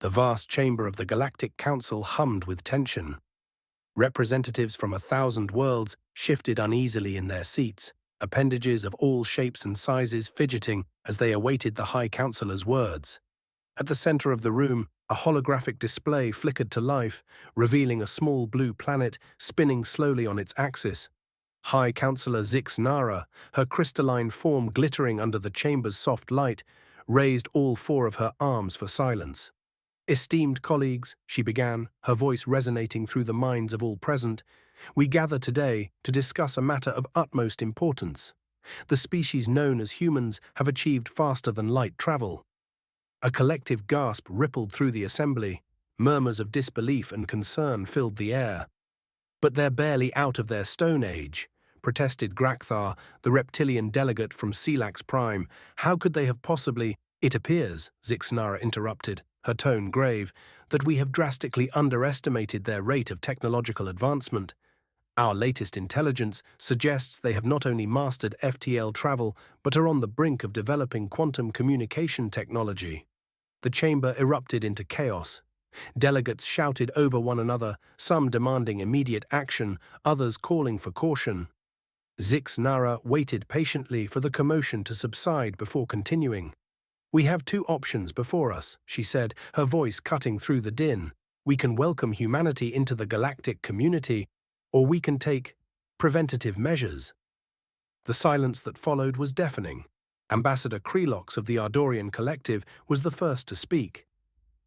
The vast chamber of the Galactic Council hummed with tension. Representatives from 1,000 worlds shifted uneasily in their seats, appendages of all shapes and sizes fidgeting as they awaited the High Counselor's words. At the center of the room, a holographic display flickered to life, revealing a small blue planet spinning slowly on its axis. High Counselor Zix Nara, her crystalline form glittering under the chamber's soft light, raised all four of her arms for silence. "Esteemed colleagues," she began, her voice resonating through the minds of all present, "we gather today to discuss a matter of utmost importance. The species known as humans have achieved faster than light travel." A collective gasp rippled through the assembly. Murmurs of disbelief and concern filled the air. "But they're barely out of their Stone Age," protested Grakthar, the reptilian delegate from Celax Prime. "How could they have possibly—" "It appears," Zixnara interrupted, her tone grave, "that we have drastically underestimated their rate of technological advancement. Our latest intelligence suggests they have not only mastered FTL travel, but are on the brink of developing quantum communication technology." The chamber erupted into chaos. Delegates shouted over one another, some demanding immediate action, others calling for caution. Zix Nara waited patiently for the commotion to subside before continuing. "We have two options before us," she said, her voice cutting through the din. "We can welcome humanity into the galactic community, or we can take preventative measures." The silence that followed was deafening. Ambassador Krelox of the Ardorian Collective was the first to speak.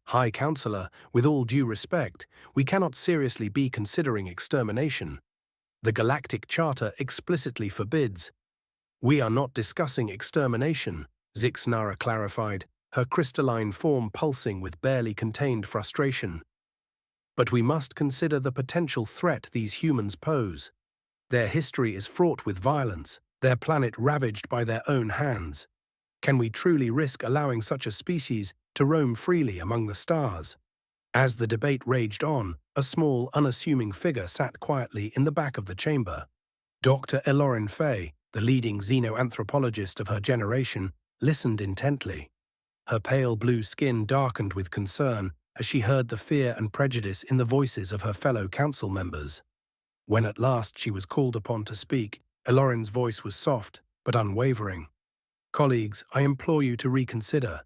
"High Counselor, with all due respect, we cannot seriously be considering extermination. The Galactic Charter explicitly forbids." "We are not discussing extermination," Zixnara clarified, her crystalline form pulsing with barely contained frustration. "But we must consider the potential threat these humans pose. Their history is fraught with violence, their planet ravaged by their own hands. Can we truly risk allowing such a species to roam freely among the stars?" As the debate raged on, a small, unassuming figure sat quietly in the back of the chamber. Dr. Elorin Fay, the leading xenoanthropologist of her generation, listened intently. Her pale blue skin darkened with concern as she heard the fear and prejudice in the voices of her fellow council members. When at last she was called upon to speak, Elorin's voice was soft but unwavering. "Colleagues, I implore you to reconsider.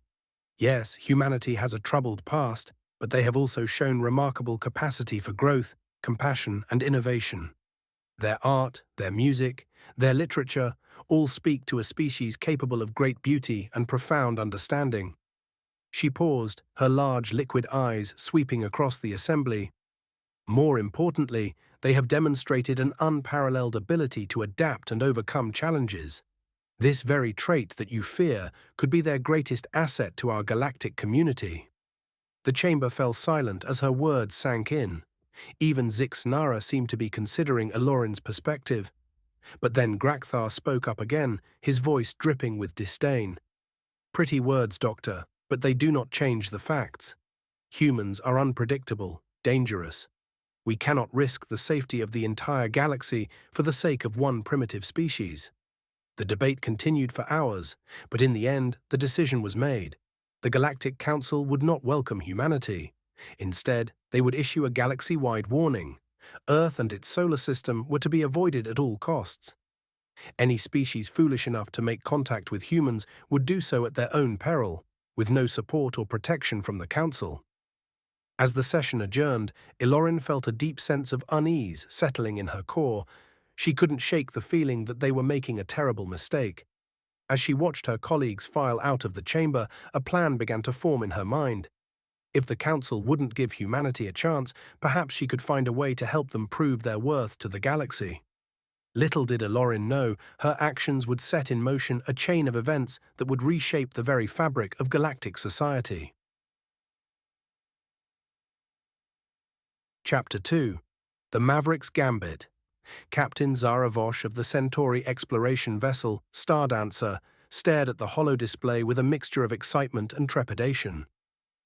Yes, humanity has a troubled past, but they have also shown remarkable capacity for growth, compassion, and innovation. Their art, their music, their literature all speak to a species capable of great beauty and profound understanding." She paused, her large liquid eyes sweeping across the assembly. "More importantly, they have demonstrated an unparalleled ability to adapt and overcome challenges. This very trait that you fear could be their greatest asset to our galactic community." The chamber fell silent as her words sank in. Even Zixnara seemed to be considering Elorin's perspective. But then Grakthar spoke up again, his voice dripping with disdain. "Pretty words, Doctor, but they do not change the facts. Humans are unpredictable, dangerous. We cannot risk the safety of the entire galaxy for the sake of one primitive species." The debate continued for hours, but in the end, the decision was made. The Galactic Council would not welcome humanity. Instead, they would issue a galaxy-wide warning. Earth and its solar system were to be avoided at all costs. Any species foolish enough to make contact with humans would do so at their own peril, with no support or protection from the Council. As the session adjourned, Elorin felt a deep sense of unease settling in her core. She couldn't shake the feeling that they were making a terrible mistake. As she watched her colleagues file out of the chamber, a plan began to form in her mind. If the Council wouldn't give humanity a chance, perhaps she could find a way to help them prove their worth to the galaxy. Little did Elorin know, her actions would set in motion a chain of events that would reshape the very fabric of galactic society. Chapter 2. The Maverick's Gambit. Captain Zara Vosh of the Centauri exploration vessel, Stardancer, stared at the holo display with a mixture of excitement and trepidation.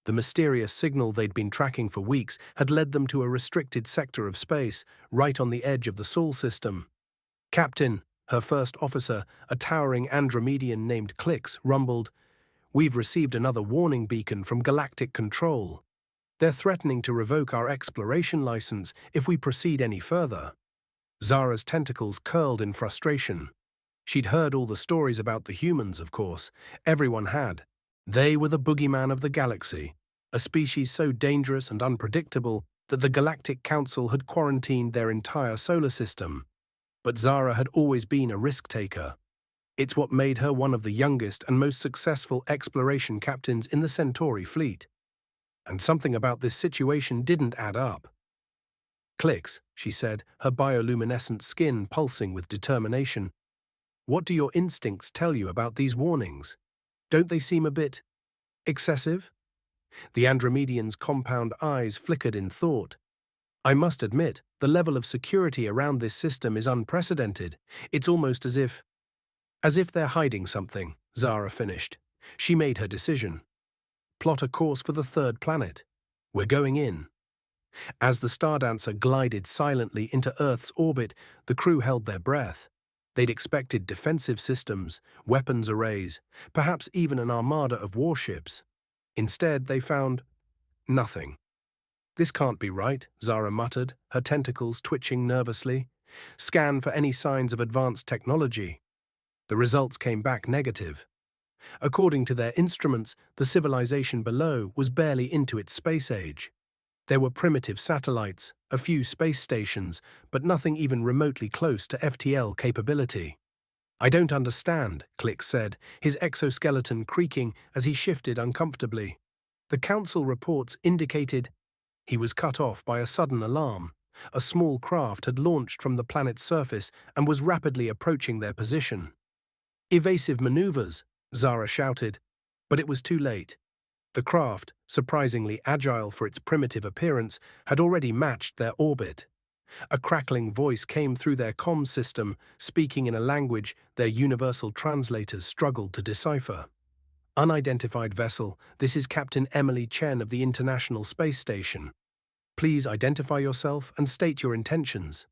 The mysterious signal they'd been tracking for weeks had led them to a restricted sector of space, right on the edge of the Sol system. "Captain," her first officer, a towering Andromedian named Clix, rumbled, "We've received another warning beacon from Galactic Control." They're threatening to revoke our exploration license if we proceed any further. Zara's tentacles curled in frustration. She'd heard all the stories about the humans, of course. Everyone had. They were the boogeyman of the galaxy, a species so dangerous and unpredictable that the Galactic Council had quarantined their entire solar system. But Zara had always been a risk-taker. It's what made her one of the youngest and most successful exploration captains in the Centauri fleet. And something about this situation didn't add up. "Clicks," she said, her bioluminescent skin pulsing with determination. "What do your instincts tell you about these warnings? Don't they seem a bit excessive?" The Andromedian's compound eyes flickered in thought. "I must admit, the level of security around this system is unprecedented. It's almost as if they're hiding something," Zara finished. She made her decision. "Plot a course for the third planet. We're going in." As the Stardancer glided silently into Earth's orbit, the crew held their breath. They'd expected defensive systems, weapons arrays, perhaps even an armada of warships. Instead, they found nothing. "This can't be right," Zara muttered, her tentacles twitching nervously. "Scan for any signs of advanced technology." The results came back negative. According to their instruments, the civilization below was barely into its space age. There were primitive satellites, a few space stations, but nothing even remotely close to FTL capability. "I don't understand," Click said, his exoskeleton creaking as he shifted uncomfortably. "The Council reports indicated—" He was cut off by a sudden alarm. A small craft had launched from the planet's surface and was rapidly approaching their position. "Evasive maneuvers," Zara shouted, but it was too late. The craft, surprisingly agile for its primitive appearance, had already matched their orbit. A crackling voice came through their comms system, speaking in a language their universal translators struggled to decipher. "Unidentified vessel, this is Captain Emily Chen of the International Space Station. Please identify yourself and state your intentions."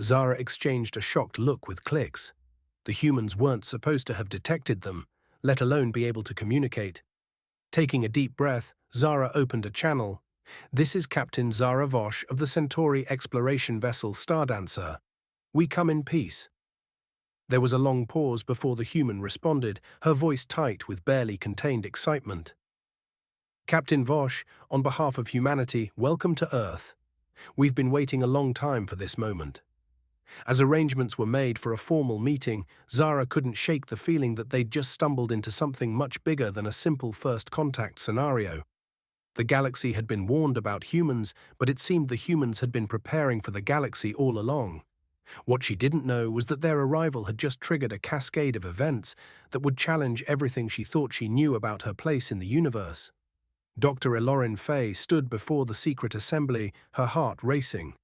Zara exchanged a shocked look with Clicks. The humans weren't supposed to have detected them, let alone be able to communicate. Taking a deep breath, Zara opened a channel. "This is Captain Zara Vosh of the Centauri exploration vessel Stardancer. We come in peace." There was a long pause before the human responded, her voice tight with barely contained excitement. "Captain Vosh, on behalf of humanity, welcome to Earth. We've been waiting a long time for this moment." As arrangements were made for a formal meeting, Zara couldn't shake the feeling that they'd just stumbled into something much bigger than a simple first contact scenario. The galaxy had been warned about humans, but it seemed the humans had been preparing for the galaxy all along. What she didn't know was that their arrival had just triggered a cascade of events that would challenge everything she thought she knew about her place in the universe. Dr. Elorin Fay stood before the secret assembly, her heart racing.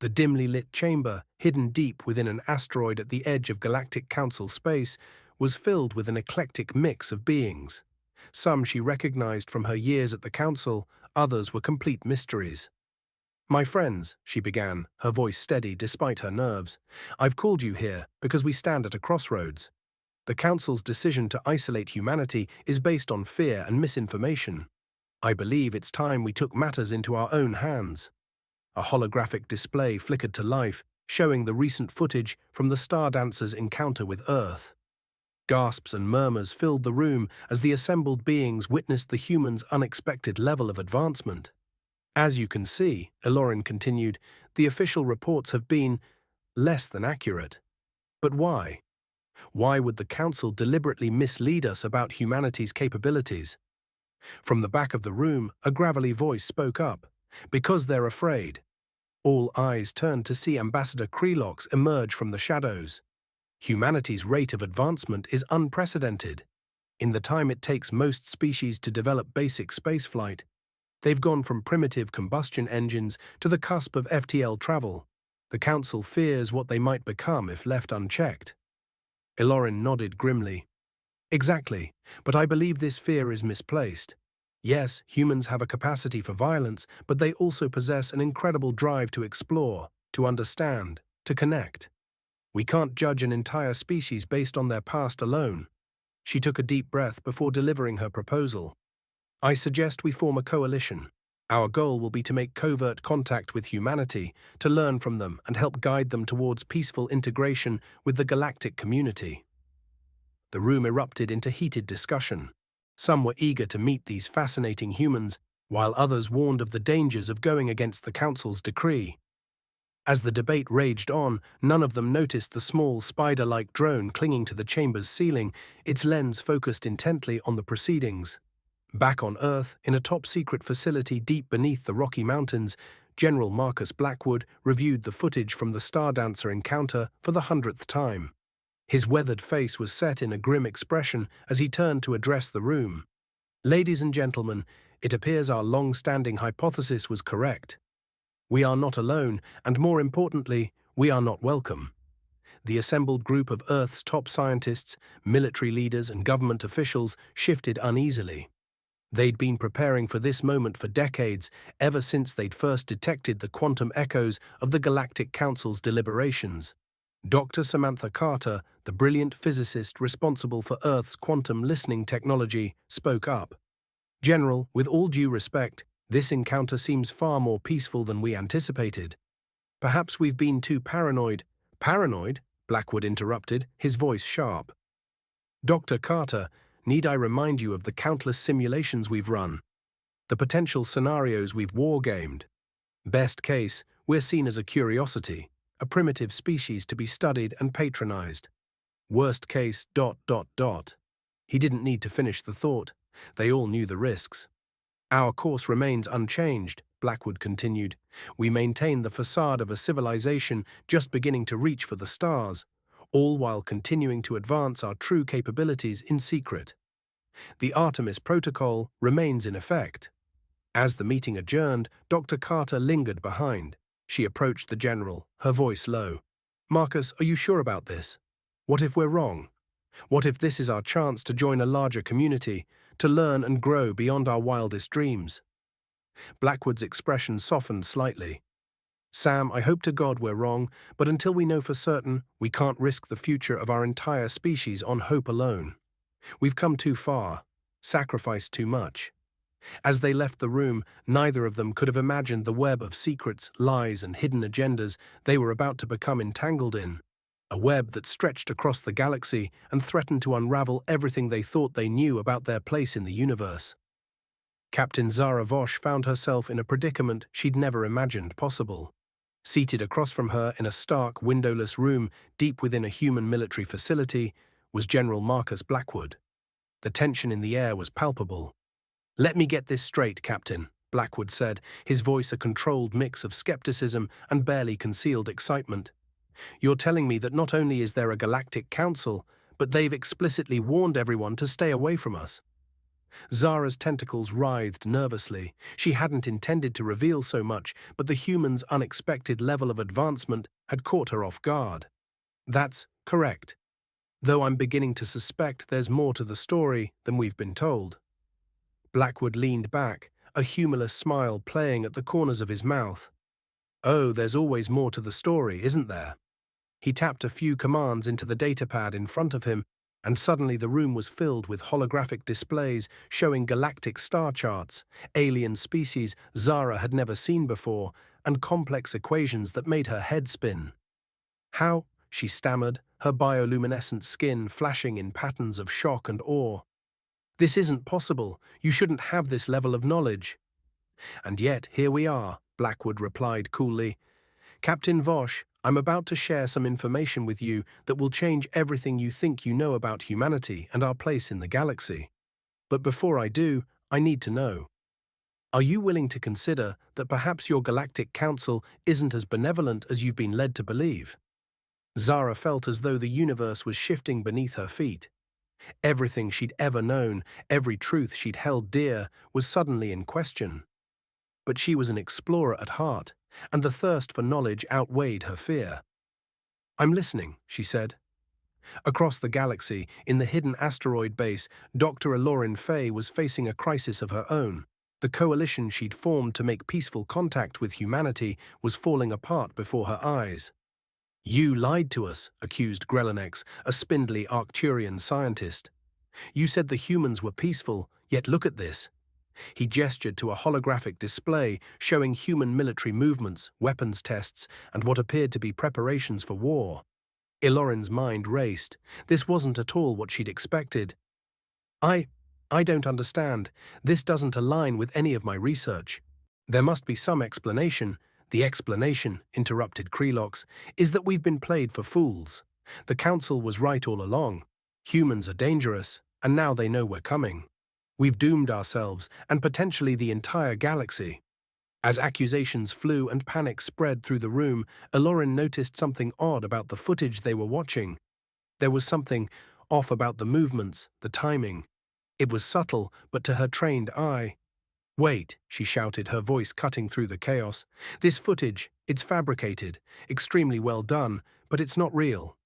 The dimly lit chamber, hidden deep within an asteroid at the edge of Galactic Council space, was filled with an eclectic mix of beings. Some she recognized from her years at the Council, others were complete mysteries. "My friends," she began, her voice steady despite her nerves, "I've called you here because we stand at a crossroads. The Council's decision to isolate humanity is based on fear and misinformation. I believe it's time we took matters into our own hands." A holographic display flickered to life, showing the recent footage from the Stardancer's encounter with Earth. Gasps and murmurs filled the room as the assembled beings witnessed the humans' unexpected level of advancement. "As you can see," Elorin continued, "the official reports have been less than accurate. But why? Why would the Council deliberately mislead us about humanity's capabilities?" From the back of the room, a gravelly voice spoke up. "Because they're afraid." All eyes turned to see Ambassador Krelox emerge from the shadows. "Humanity's rate of advancement is unprecedented. In the time it takes most species to develop basic spaceflight, they've gone from primitive combustion engines to the cusp of FTL travel. The Council fears what they might become if left unchecked." Elorin nodded grimly. "Exactly, but I believe this fear is misplaced. Yes, humans have a capacity for violence, but they also possess an incredible drive to explore, to understand, to connect. We can't judge an entire species based on their past alone." She took a deep breath before delivering her proposal. "I suggest we form a coalition. Our goal will be to make covert contact with humanity, to learn from them and help guide them towards peaceful integration with the galactic community. The room erupted into heated discussion. Some were eager to meet these fascinating humans, while others warned of the dangers of going against the Council's decree. As the debate raged on, none of them noticed the small, spider-like drone clinging to the chamber's ceiling, its lens focused intently on the proceedings. Back on Earth, in a top-secret facility deep beneath the Rocky Mountains, General Marcus Blackwood reviewed the footage from the Star Dancer encounter for the 100th time. His weathered face was set in a grim expression as he turned to address the room. "Ladies and gentlemen, it appears our long-standing hypothesis was correct. We are not alone, and more importantly, we are not welcome." The assembled group of Earth's top scientists, military leaders, and government officials shifted uneasily. They'd been preparing for this moment for decades, ever since they'd first detected the quantum echoes of the Galactic Council's deliberations. Dr. Samantha Carter, the brilliant physicist responsible for Earth's quantum listening technology, spoke up. "General, with all due respect, this encounter seems far more peaceful than we anticipated. Perhaps we've been too paranoid." "Paranoid?" Blackwood interrupted, his voice sharp. "Dr. Carter, need I remind you of the countless simulations we've run? The potential scenarios we've wargamed? Best case, we're seen as a curiosity, a primitive species to be studied and patronized. Worst case, ... He didn't need to finish the thought. They all knew the risks. "Our course remains unchanged," Blackwood continued. "We maintain the facade of a civilization just beginning to reach for the stars, all while continuing to advance our true capabilities in secret. The Artemis Protocol remains in effect." As the meeting adjourned, Dr. Carter lingered behind. She approached the general, her voice low. "Marcus, are you sure about this? What if we're wrong? What if this is our chance to join a larger community, to learn and grow beyond our wildest dreams?" Blackwood's expression softened slightly. "Sam, I hope to God we're wrong, but until we know for certain, we can't risk the future of our entire species on hope alone. We've come too far, sacrificed too much." As they left the room, neither of them could have imagined the web of secrets, lies, and hidden agendas they were about to become entangled in. A web that stretched across the galaxy and threatened to unravel everything they thought they knew about their place in the universe. Captain Zara Vosh found herself in a predicament she'd never imagined possible. Seated across from her in a stark, windowless room deep within a human military facility was General Marcus Blackwood. The tension in the air was palpable. "Let me get this straight, Captain," Blackwood said, his voice a controlled mix of skepticism and barely concealed excitement. "You're telling me that not only is there a Galactic Council, but they've explicitly warned everyone to stay away from us." Zara's tentacles writhed nervously. She hadn't intended to reveal so much, but the human's unexpected level of advancement had caught her off guard. "That's correct. Though I'm beginning to suspect there's more to the story than we've been told." Blackwood leaned back, a humorless smile playing at the corners of his mouth. "Oh, there's always more to the story, isn't there?" He tapped a few commands into the datapad in front of him, and suddenly the room was filled with holographic displays showing galactic star charts, alien species Zara had never seen before, and complex equations that made her head spin. "How?" she stammered, her bioluminescent skin flashing in patterns of shock and awe. "This isn't possible. You shouldn't have this level of knowledge." "And yet, here we are," Blackwood replied coolly. "Captain Vosh, I'm about to share some information with you that will change everything you think you know about humanity and our place in the galaxy. But before I do, I need to know. Are you willing to consider that perhaps your Galactic Council isn't as benevolent as you've been led to believe?" Zara felt as though the universe was shifting beneath her feet. Everything she'd ever known, every truth she'd held dear, was suddenly in question. But she was an explorer at heart, and the thirst for knowledge outweighed her fear. "I'm listening," she said. Across the galaxy, in the hidden asteroid base, Dr. Alorin Fay was facing a crisis of her own. The coalition she'd formed to make peaceful contact with humanity was falling apart before her eyes. "You lied to us," accused Grelinex, a spindly Arcturian scientist. "You said the humans were peaceful, yet look at this. He gestured to a holographic display showing human military movements, weapons tests, and what appeared to be preparations for war. Ilorin's mind raced. This wasn't at all what she'd expected. I don't understand. This doesn't align with any of my research. There must be some explanation. The explanation, interrupted Krelox, is that we've been played for fools. The Council was right all along. Humans are dangerous, and now they know we're coming. We've doomed ourselves, and potentially the entire galaxy. As accusations flew and panic spread through the room, Ilorin noticed something odd about the footage they were watching. There was something off about the movements, the timing. It was subtle, but to her trained eye. "Wait," she shouted, her voice cutting through the chaos. "This footage, it's fabricated, extremely well done, but it's not real.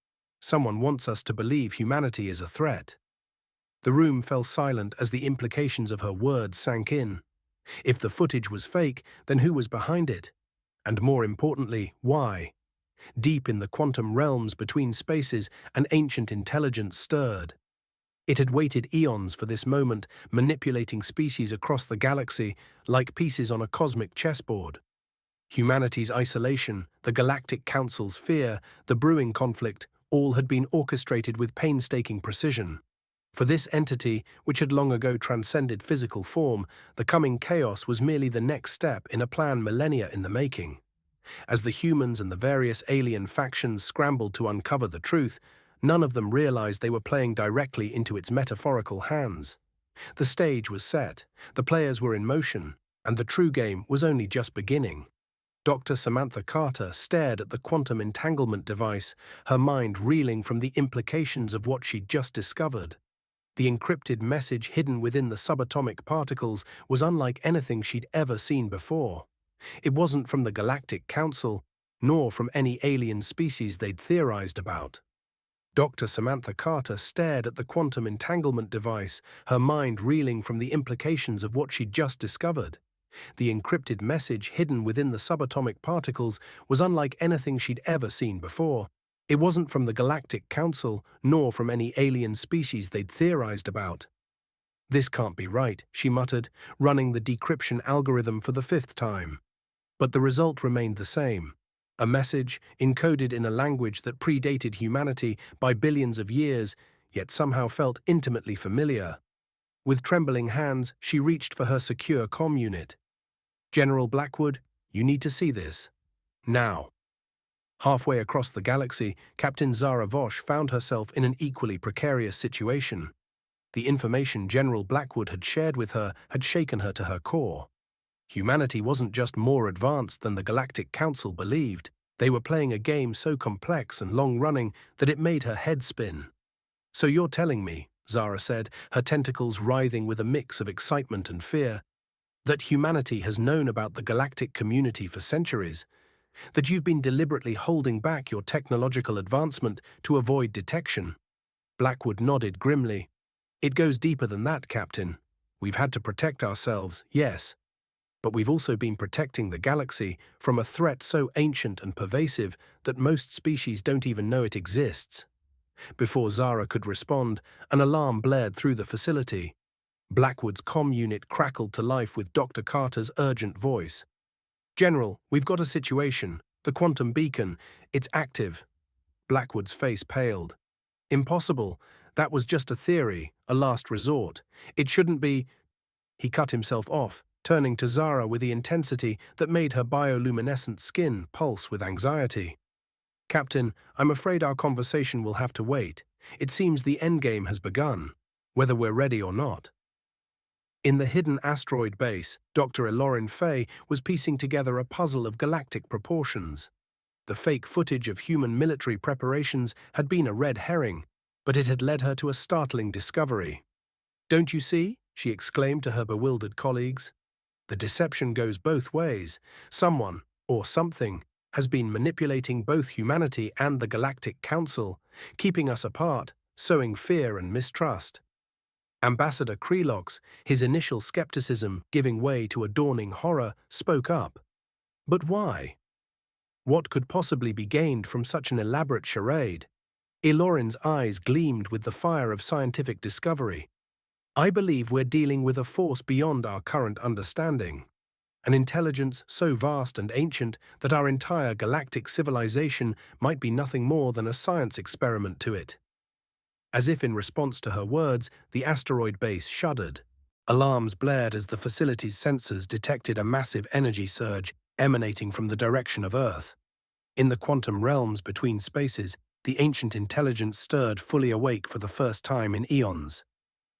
Someone wants us to believe humanity is a threat." The room fell silent as the implications of her words sank in. If the footage was fake, then who was behind it? And more importantly, why? Deep in the quantum realms between spaces, an ancient intelligence stirred. It had waited eons for this moment, manipulating species across the galaxy like pieces on a cosmic chessboard. Humanity's isolation, the Galactic Council's fear, the brewing conflict, all had been orchestrated with painstaking precision. For this entity, which had long ago transcended physical form, the coming chaos was merely the next step in a plan millennia in the making. As the humans and the various alien factions scrambled to uncover the truth, none of them realized they were playing directly into its metaphorical hands. The stage was set, the players were in motion, and the true game was only just beginning. Dr. Samantha Carter stared at the quantum entanglement device, her mind reeling from the implications of what she'd just discovered. The encrypted message hidden within the subatomic particles was unlike anything she'd ever seen before. It wasn't from the Galactic Council, nor from any alien species they'd theorized about. Dr. Samantha Carter stared at the quantum entanglement device, her mind reeling from the implications of what she'd just discovered. The encrypted message hidden within the subatomic particles was unlike anything she'd ever seen before. It wasn't from the Galactic Council, nor from any alien species they'd theorized about. "This can't be right," she muttered, running the decryption algorithm for the 5th time. But the result remained the same. A message encoded in a language that predated humanity by billions of years, yet somehow felt intimately familiar. With trembling hands, she reached for her secure comm unit. "General Blackwood, you need to see this. Now." Halfway across the galaxy, Captain Zara Vosh found herself in an equally precarious situation. The information General Blackwood had shared with her had shaken her to her core. Humanity wasn't just more advanced than the Galactic Council believed. They were playing a game so complex and long-running that it made her head spin. "So you're telling me," Zara said, her tentacles writhing with a mix of excitement and fear, "that humanity has known about the galactic community for centuries? That you've been deliberately holding back your technological advancement to avoid detection?" Blackwood nodded grimly. "It goes deeper than that, Captain. We've had to protect ourselves, yes. But we've also been protecting the galaxy from a threat so ancient and pervasive that most species don't even know it exists." Before Zara could respond, an alarm blared through the facility. Blackwood's comm unit crackled to life with Dr. Carter's urgent voice. "General, we've got a situation. The quantum beacon, it's active." Blackwood's face paled. "Impossible. That was just a theory, a last resort. It shouldn't be—" He cut himself off, turning to Zara with the intensity that made her bioluminescent skin pulse with anxiety. "Captain, I'm afraid our conversation will have to wait. It seems the endgame has begun, whether we're ready or not." In the hidden asteroid base, Dr. Ilorin Fay was piecing together a puzzle of galactic proportions. The fake footage of human military preparations had been a red herring, but it had led her to a startling discovery. "Don't you see?" she exclaimed to her bewildered colleagues. "The deception goes both ways. Someone, or something, has been manipulating both humanity and the Galactic Council, keeping us apart, sowing fear and mistrust." Ambassador Krelox, his initial skepticism giving way to a dawning horror, spoke up. But why? What could possibly be gained from such an elaborate charade? Ilorin's eyes gleamed with the fire of scientific discovery. I believe we're dealing with a force beyond our current understanding, an intelligence so vast and ancient that our entire galactic civilization might be nothing more than a science experiment to it. As if in response to her words, the asteroid base shuddered. Alarms blared as the facility's sensors detected a massive energy surge emanating from the direction of Earth. In the quantum realms between spaces, the ancient intelligence stirred fully awake for the first time in eons.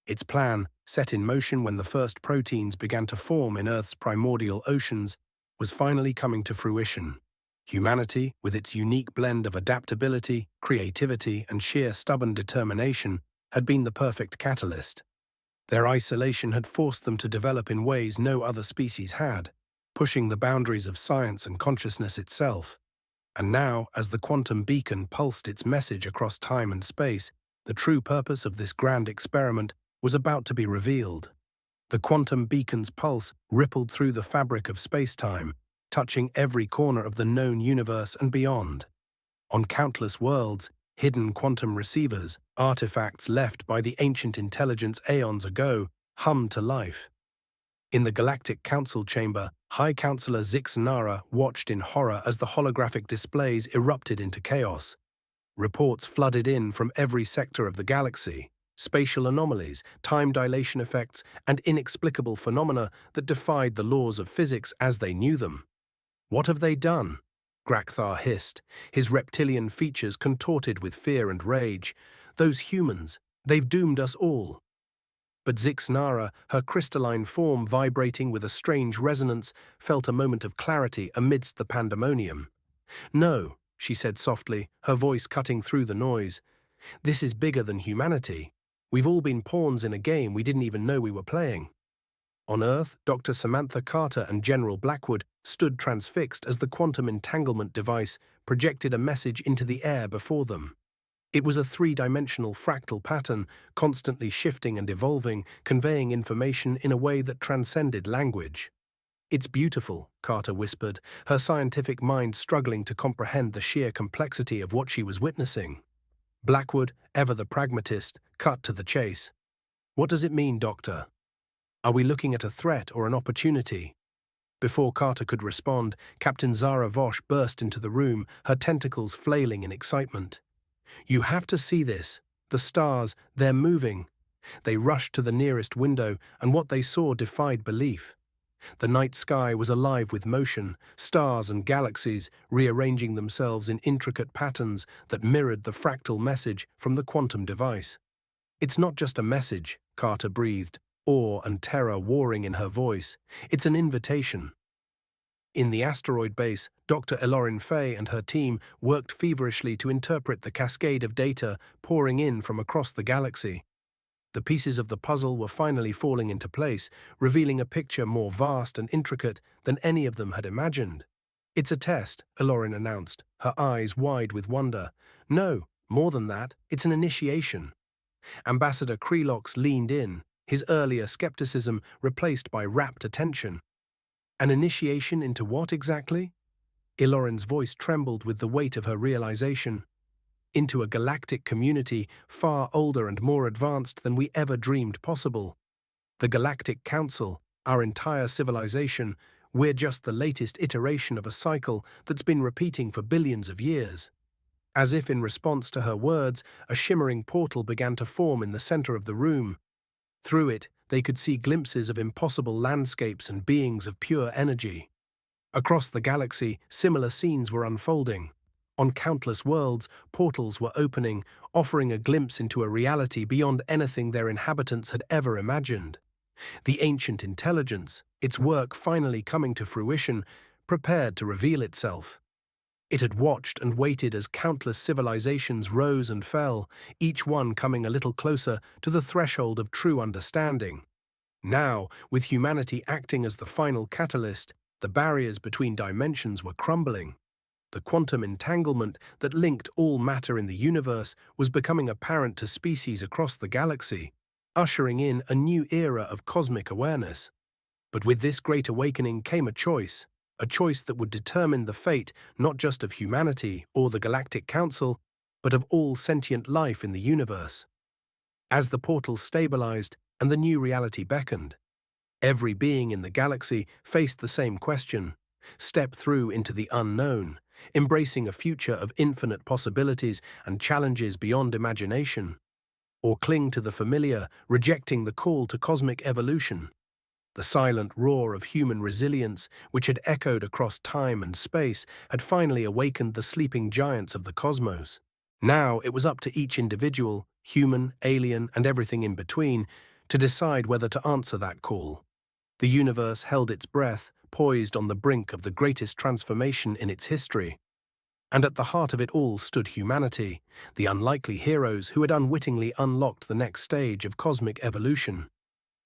Its plan, set in motion when the first proteins began to form in Earth's primordial oceans, was finally coming to fruition. Humanity, with its unique blend of adaptability, creativity, and sheer stubborn determination, had been the perfect catalyst. Their isolation had forced them to develop in ways no other species had, pushing the boundaries of science and consciousness itself. And now, as the quantum beacon pulsed its message across time and space, the true purpose of this grand experiment was about to be revealed. The quantum beacon's pulse rippled through the fabric of space-time, touching every corner of the known universe and beyond. On countless worlds, hidden quantum receivers, artifacts left by the ancient intelligence aeons ago, hummed to life. In the Galactic Council chamber, High Counselor Zixnara watched in horror as the holographic displays erupted into chaos. Reports flooded in from every sector of the galaxy, spatial anomalies, time dilation effects, and inexplicable phenomena that defied the laws of physics as they knew them. "What have they done?" Grakthar hissed, his reptilian features contorted with fear and rage. "Those humans, they've doomed us all." But Zixnara, her crystalline form vibrating with a strange resonance, felt a moment of clarity amidst the pandemonium. "No," she said softly, her voice cutting through the noise. "This is bigger than humanity. We've all been pawns in a game we didn't even know we were playing." On Earth, Dr. Samantha Carter and General Blackwood stood transfixed as the quantum entanglement device projected a message into the air before them. It was a three-dimensional fractal pattern, constantly shifting and evolving, conveying information in a way that transcended language. "It's beautiful," Carter whispered, her scientific mind struggling to comprehend the sheer complexity of what she was witnessing. Blackwood, ever the pragmatist, cut to the chase. "What does it mean, Doctor? Are we looking at a threat or an opportunity?" Before Carter could respond, Captain Zara Vosh burst into the room, her tentacles flailing in excitement. "You have to see this. The stars, they're moving." They rushed to the nearest window, and what they saw defied belief. The night sky was alive with motion, stars and galaxies rearranging themselves in intricate patterns that mirrored the fractal message from the quantum device. "It's not just a message," Carter breathed, awe and terror warring in her voice. "It's an invitation." In the asteroid base, Dr. Elorin Fay and her team worked feverishly to interpret the cascade of data pouring in from across the galaxy. The pieces of the puzzle were finally falling into place, revealing a picture more vast and intricate than any of them had imagined. "It's a test," Elorin announced, her eyes wide with wonder. "No, more than that, it's an initiation." Ambassador Krelox leaned in, his earlier skepticism replaced by rapt attention. "An initiation into what exactly?" Ilorin's voice trembled with the weight of her realization. "Into a galactic community far older and more advanced than we ever dreamed possible. The Galactic Council, our entire civilization, we're just the latest iteration of a cycle that's been repeating for billions of years." As if in response to her words, a shimmering portal began to form in the center of the room. Through it, they could see glimpses of impossible landscapes and beings of pure energy. Across the galaxy, similar scenes were unfolding. On countless worlds, portals were opening, offering a glimpse into a reality beyond anything their inhabitants had ever imagined. The ancient intelligence, its work finally coming to fruition, prepared to reveal itself. It had watched and waited as countless civilizations rose and fell, each one coming a little closer to the threshold of true understanding. Now, with humanity acting as the final catalyst, the barriers between dimensions were crumbling. The quantum entanglement that linked all matter in the universe was becoming apparent to species across the galaxy, ushering in a new era of cosmic awareness. But with this great awakening came a choice that would determine the fate not just of humanity or the Galactic Council, but of all sentient life in the universe. As the portal stabilized, and the new reality beckoned. Every being in the galaxy faced the same question: step through into the unknown, embracing a future of infinite possibilities and challenges beyond imagination, or cling to the familiar, rejecting the call to cosmic evolution. The silent roar of human resilience, which had echoed across time and space, had finally awakened the sleeping giants of the cosmos. Now it was up to each individual, human, alien, and everything in between, to decide whether to answer that call. The universe held its breath, poised on the brink of the greatest transformation in its history. And at the heart of it all stood humanity, the unlikely heroes who had unwittingly unlocked the next stage of cosmic evolution.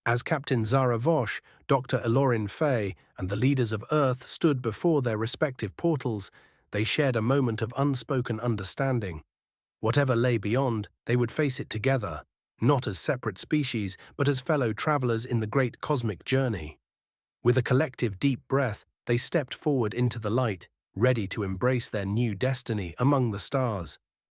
As Captain Zara Vosh, Dr. Elorin Fay, and the leaders of Earth stood before their respective portals, they shared a moment of unspoken understanding. Whatever lay beyond, they would face it together, not as separate species, but as fellow travelers in the great cosmic journey. With a collective deep breath, they stepped forward into the light, ready to embrace their new destiny among the stars.